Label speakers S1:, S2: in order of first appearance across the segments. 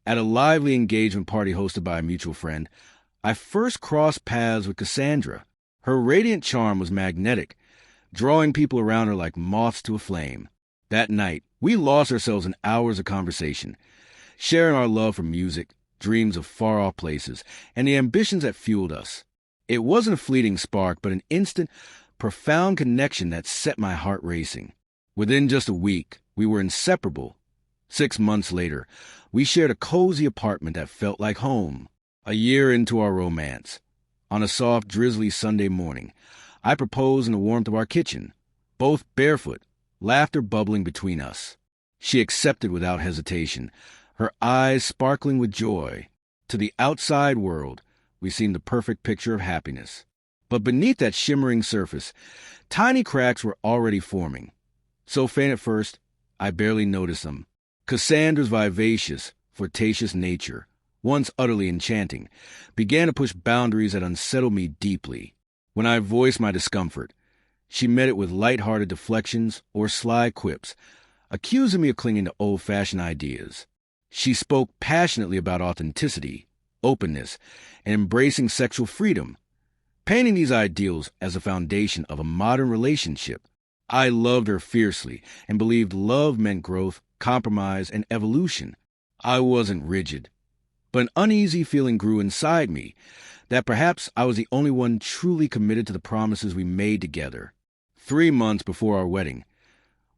S1: At a lively engagement party hosted by a mutual friend, I first crossed paths with Cassandra. Her radiant charm was magnetic, drawing people around her like moths to a flame. That night, we lost ourselves in hours of conversation, sharing our love for music, dreams of far-off places, and the ambitions that fueled us. It wasn't a fleeting spark, but an instant, profound connection that set my heart racing. Within just a week, we were inseparable. 6 months later, we shared a cozy apartment that felt like home. A year into our romance, on a soft, drizzly Sunday morning, I proposed in the warmth of our kitchen, both barefoot, laughter bubbling between us. She accepted without hesitation, her eyes sparkling with joy. To the outside world, we seemed the perfect picture of happiness. But beneath that shimmering surface, tiny cracks were already forming. So faint at first, I barely noticed them. Cassandra's vivacious, flirtatious nature, once utterly enchanting, began to push boundaries that unsettled me deeply. When I voiced my discomfort, she met it with light-hearted deflections or sly quips, accusing me of clinging to old-fashioned ideas. She spoke passionately about authenticity, openness, and embracing sexual freedom, painting these ideals as the foundation of a modern relationship. I loved her fiercely and believed love meant growth, compromise, and evolution. I wasn't rigid, but an uneasy feeling grew inside me that perhaps I was the only one truly committed to the promises we made together. 3 months before our wedding,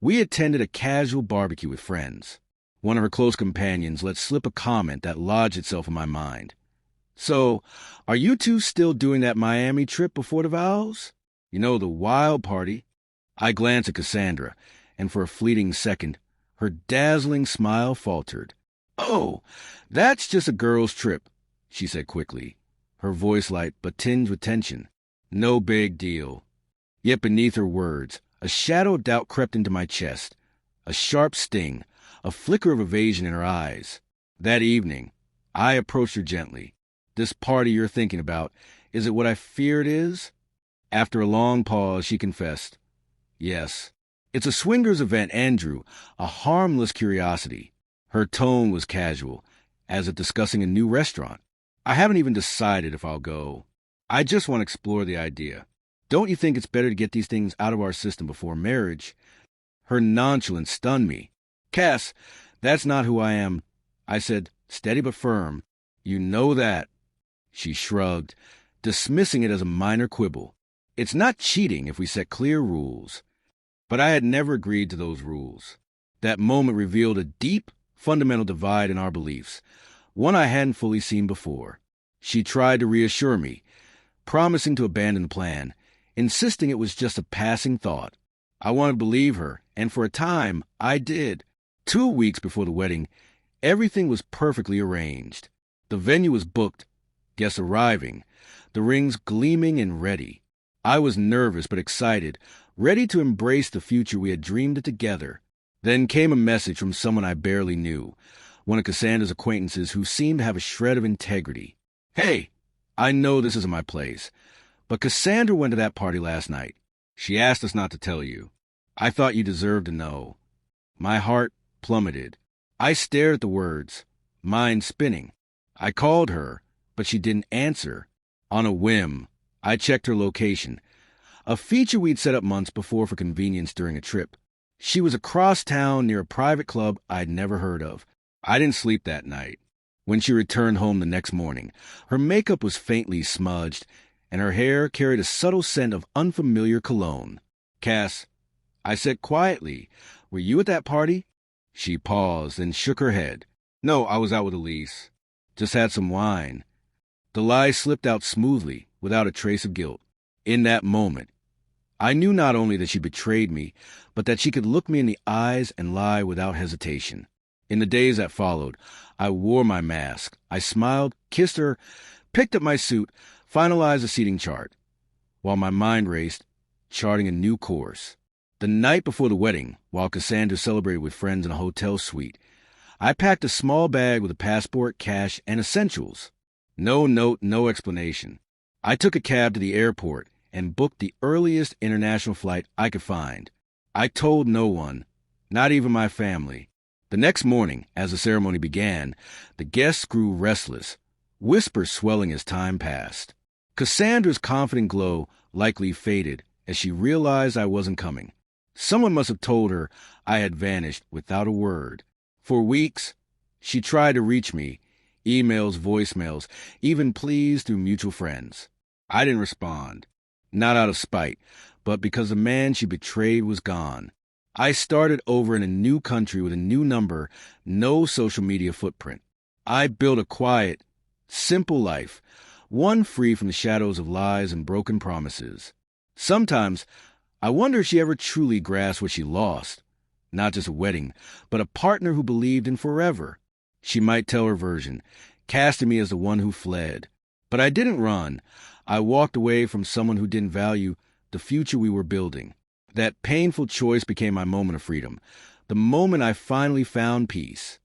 S1: we attended a casual barbecue with friends. One of her close companions let slip a comment that lodged itself in my mind. "So, are you two still doing that Miami trip before the vows? You know, the wild party?" I glanced at Cassandra, and for a fleeting second, her dazzling smile faltered. "Oh, that's just a girl's trip," she said quickly, her voice light but tinged with tension. "No big deal." Yet beneath her words, a shadow of doubt crept into my chest, a sharp sting, a flicker of evasion in her eyes. That evening, I approached her gently. "This party you're thinking about, is it what I fear it is?" After a long pause, she confessed, "Yes. It's a swingers event, Andrew, a harmless curiosity." Her tone was casual, as if discussing a new restaurant. "I haven't even decided if I'll go. I just want to explore the idea. Don't you think it's better to get these things out of our system before marriage?" Her nonchalance stunned me. "Cass, that's not who I am," I said, steady but firm. "You know that." She shrugged, dismissing it as a minor quibble. "It's not cheating if we set clear rules." But I had never agreed to those rules. That moment revealed a deep, fundamental divide in our beliefs, one I hadn't fully seen before. She tried to reassure me, promising to abandon the plan, insisting it was just a passing thought. I wanted to believe her, and for a time, I did. 2 weeks before the wedding, everything was perfectly arranged. The venue was booked, guests arriving, the rings gleaming and ready. I was nervous but excited, ready to embrace the future we had dreamed of together. Then came a message from someone I barely knew, one of Cassandra's acquaintances who seemed to have a shred of integrity. "Hey, I know this isn't my place, but Cassandra went to that party last night. She asked us not to tell you. I thought you deserved to know." My heart plummeted. I stared at the words, mind spinning. I called her, but she didn't answer. On a whim, I checked her location, a feature we'd set up months before for convenience during a trip. She was across town near a private club I'd never heard of. I didn't sleep that night. When she returned home the next morning, her makeup was faintly smudged, and her hair carried a subtle scent of unfamiliar cologne. "Cass," I said quietly, "were you at that party?" She paused and shook her head. "No, I was out with Elise. Just had some wine." The lie slipped out smoothly, without a trace of guilt. In that moment, I knew not only that she betrayed me, but that she could look me in the eyes and lie without hesitation. In the days that followed, I wore my mask. I smiled, kissed her, picked up my suit, finalized the seating chart, while my mind raced, charting a new course. The night before the wedding, while Cassandra celebrated with friends in a hotel suite, I packed a small bag with a passport, cash, and essentials. No note, no explanation. I took a cab to the airport and booked the earliest international flight I could find. I told no one, not even my family. The next morning, as the ceremony began, the guests grew restless, whispers swelling as time passed. Cassandra's confident glow likely faded as she realized I wasn't coming. Someone must have told her I had vanished without a word. For weeks, she tried to reach me, emails, voicemails, even pleas through mutual friends. I didn't respond, not out of spite, but because the man she betrayed was gone. I started over in a new country with a new number, no social media footprint. I built a quiet, simple life, one free from the shadows of lies and broken promises. Sometimes, I wonder if she ever truly grasped what she lost. Not just a wedding, but a partner who believed in forever. She might tell her version, casting me as the one who fled. But I didn't run. I walked away from someone who didn't value the future we were building. That painful choice became my moment of freedom, the moment I finally found peace.